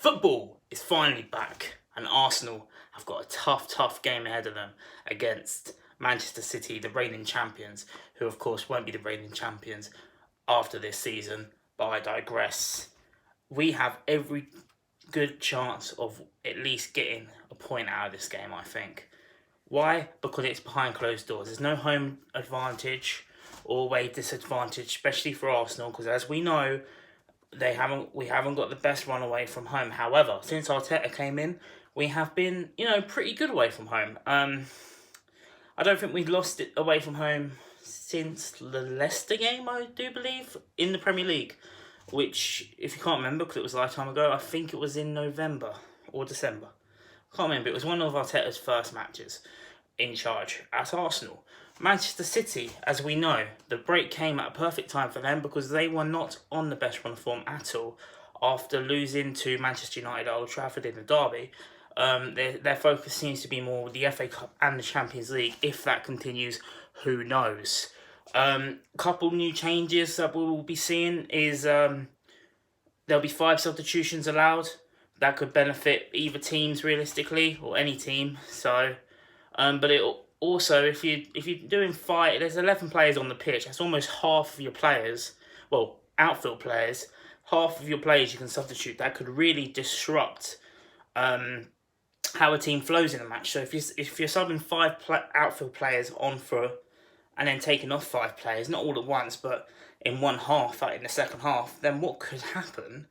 Football is finally back, and Arsenal have got a tough game ahead of them against Manchester City, the reigning champions, who of course won't be the reigning champions after this season, but I digress. We have every good chance of at least getting a point out of this game, I think. Why? Because it's behind closed doors. There's no home advantage or away disadvantage, especially for Arsenal, because as we know, we haven't got the best run away from home. However, since Arteta came in, we have been, pretty good away from home. I don't think we've lost it away from home since the Leicester game, I do believe, in the Premier League. Which, if you can't remember, because it was a lifetime ago, I think it was in November or December. I can't remember. It was one of Arteta's first matches in charge at Arsenal. Manchester City, as we know, the break came at a perfect time for them because they were not on the best run of form at all after losing to Manchester United at Old Trafford in the derby. Their focus seems to be more with the FA Cup and the Champions League. If that continues, who knows? Couple new changes that we'll be seeing is there'll be 5 substitutions allowed. That could benefit either teams realistically or any team. So, but it also, if you're doing 5, there's 11 players on the pitch. That's almost half of your players. Well, outfield players. Half of your players you can substitute. That could really disrupt how a team flows in a match. So if you're subbing 5 outfield players on for, and then taking off 5 players, not all at once, but in one half, like in the second half, then what could happen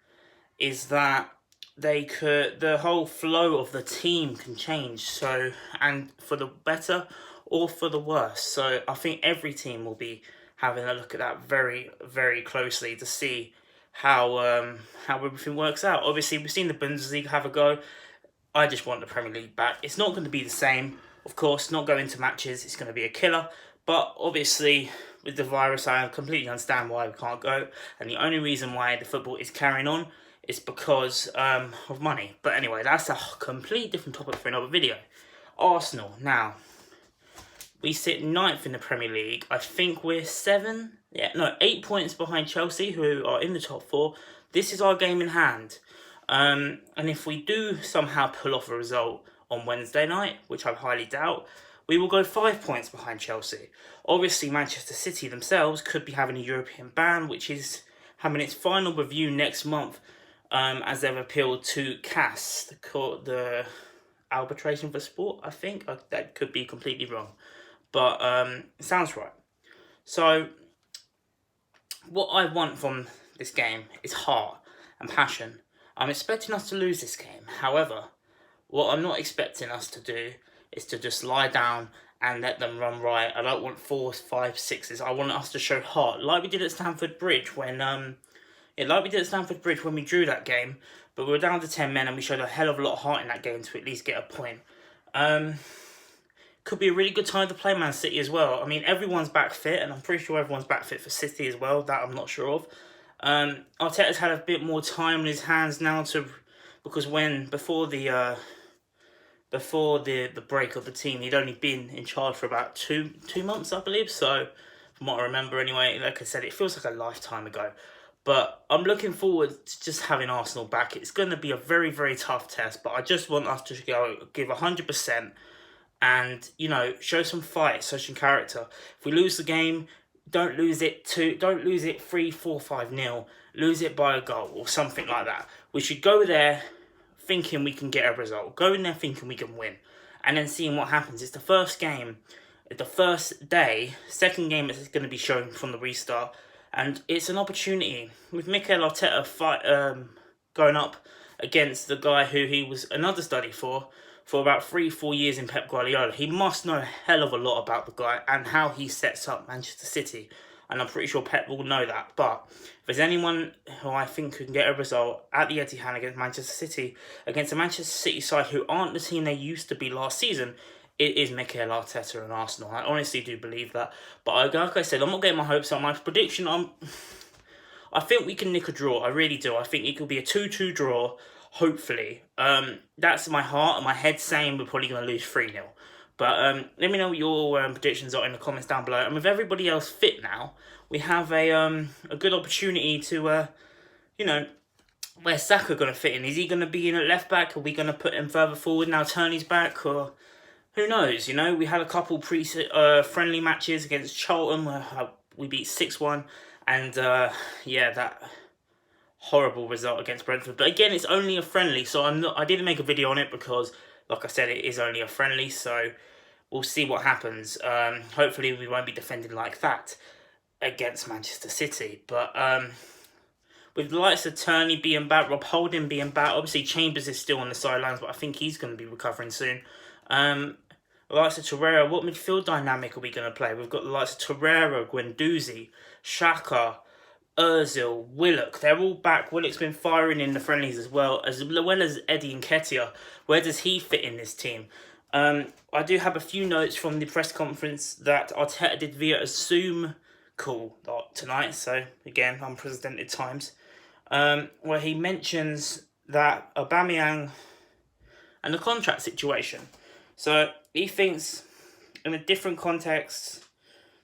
is that the whole flow of the team can change. So, and for the better or for the worse. So I think every team will be having a look at that very, very closely to see how everything works out. Obviously, we've seen the Bundesliga have a go. I just want the Premier League back. It's not going to be the same, of course. Not going to matches. It's going to be a killer. But obviously, with the virus, I completely understand why we can't go. And the only reason why the football is carrying on is because of money. But anyway, that's a complete different topic for another video. Arsenal, now, we sit 9th in the Premier League. I think we're 8 points behind Chelsea, who are in the top 4. This is our game in hand. And if we do somehow pull off a result on Wednesday night, which I highly doubt, we will go 5 points behind Chelsea. Obviously, Manchester City themselves could be having a European ban, which is having its final review next month, as they've appealed to CAS, the Arbitration for Sport, I think. That could be completely wrong. But it sounds right. So, what I want from this game is heart and passion. I'm expecting us to lose this game. However, what I'm not expecting us to do is to just lie down and let them run riot. I don't want 4s, 5s, 6s. I want us to show heart, like we did at Stamford Bridge when we drew that game. But we were down to 10 men and we showed a hell of a lot of heart in that game to at least get a point. Could be a really good time to play Man City as well. I mean, everyone's back fit, and I'm pretty sure everyone's back fit for City as well. That I'm not sure of. Arteta's had a bit more time in his hands now because before the break of the team, he'd only been in charge for about two months, I believe. So, from what I remember anyway, like I said, it feels like a lifetime ago. But I'm looking forward to just having Arsenal back. It's going to be a very, very tough test, but I just want us to give 100% and, show some fight, show some character. If we lose the game, don't lose it 3, 4, 5-0. Lose it by a goal or something like that. We should go there thinking we can get a result. Go in there thinking we can win. And then seeing what happens. It's the first game, the first day, second game is going to be shown from the restart. And it's an opportunity. With Mikel Arteta going up against the guy who he was an understudy for about 3-4 years in Pep Guardiola, he must know a hell of a lot about the guy and how he sets up Manchester City. And I'm pretty sure Pep will know that. But if there's anyone who I think can get a result at the Etihad against Manchester City, against the Manchester City side who aren't the team they used to be last season, it is Mikel Arteta and Arsenal. I honestly do believe that. But like I said, I'm not getting my hopes up. My prediction, I think we can nick a draw. I really do. I think it could be a 2-2 draw, hopefully. That's my heart and my head saying we're probably going to lose 3-0. But let me know what your predictions are in the comments down below. And with everybody else fit now, we have a good opportunity to, where's Saka going to fit in? Is he going to be in at left back? Are we going to put him further forward now Tony's back? Or who knows? You know, we had a couple friendly matches against Charlton where we beat 6-1. And yeah, that horrible result against Brentford. But again, it's only a friendly, so I didn't make a video on it because, like I said, it is only a friendly. So we'll see what happens. Hopefully we won't be defending like that against Manchester City. But with the likes of Turney being back, Rob Holding being back, obviously Chambers is still on the sidelines, but I think he's going to be recovering soon. The likes of Torreira, what midfield dynamic are we going to play? We've got the likes of Torreira, Guendouzi, Xhaka, Ozil, Willock. They're all back. Willock's been firing in the friendlies as well as Eddie Nketiah. Where does he fit in this team? I do have a few notes from the press conference that Arteta did via a Zoom call tonight. So, again, unprecedented times. Where he mentions that Aubameyang and the contract situation. So, he thinks in a different context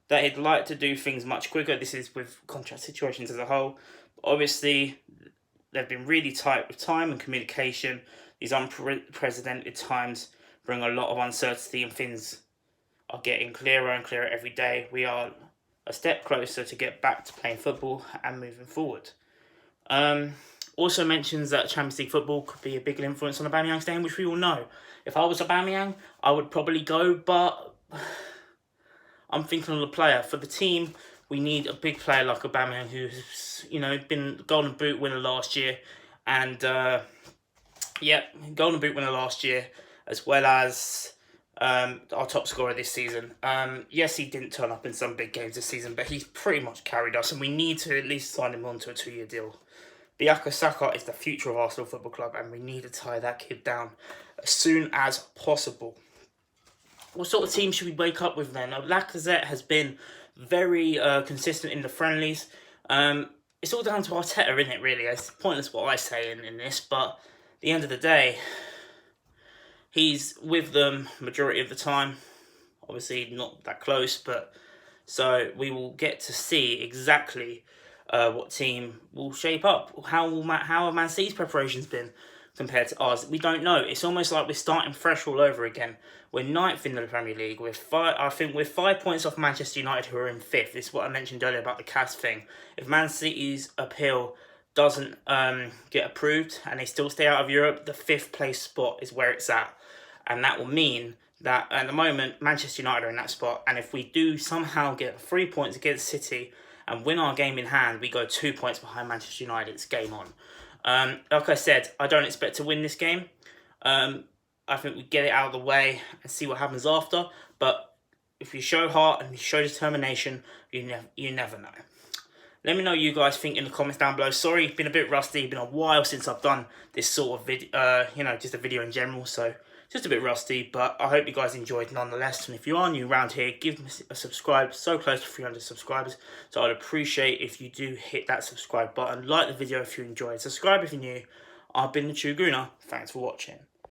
that he'd like to do things much quicker. This is with contract situations as a whole. Obviously, they've been really tight with time and communication. These unprecedented times bring a lot of uncertainty and things are getting clearer and clearer every day. We are a step closer to get back to playing football and moving forward. Also mentions that Champions League football could be a big influence on Aubameyang staying, which we all know. If I was Aubameyang, I would probably go, but I'm thinking of the player. For the team, we need a big player like Aubameyang, who's, you know, been Golden Boot winner last year. And, Golden Boot winner last year, as well as our top scorer this season. Yes, he didn't turn up in some big games this season, but he's pretty much carried us, and we need to at least sign him on to a 2-year deal. Bukayo Saka is the future of Arsenal Football Club, and we need to tie that kid down as soon as possible. What sort of team should we wake up with then? Now, Lacazette has been very consistent in the friendlies. It's all down to Arteta, isn't it, really? It's pointless what I say in this, but at the end of the day, he's with them majority of the time. Obviously, not that close, but so we will get to see exactly what team will shape up. How have Man City's preparations been compared to ours? We don't know. It's almost like we're starting fresh all over again. We're 9th in the Premier League. I think we're 5 points off Manchester United, who are in 5th. This is what I mentioned earlier about the CAS thing. If Man City's appeal doesn't get approved and they still stay out of Europe, the 5th place spot is where it's at. And that will mean that at the moment, Manchester United are in that spot. And if we do somehow get 3 points against City and win our game in hand, we go 2 points behind Manchester United. It's game on. Like I said, I don't expect to win this game. I think we get it out of the way and see what happens after. But if you show heart and you show determination, you never know. Let me know what you guys think in the comments down below. Sorry, it's been a bit rusty. It's been a while since I've done this sort of video, just a video in general. So just a bit rusty, but I hope you guys enjoyed nonetheless. And if you are new around here, give me a subscribe. So close to 300 subscribers. So I'd appreciate if you do hit that subscribe button. Like the video if you enjoyed. Subscribe if you're new. I've been the True Gooner. Thanks for watching.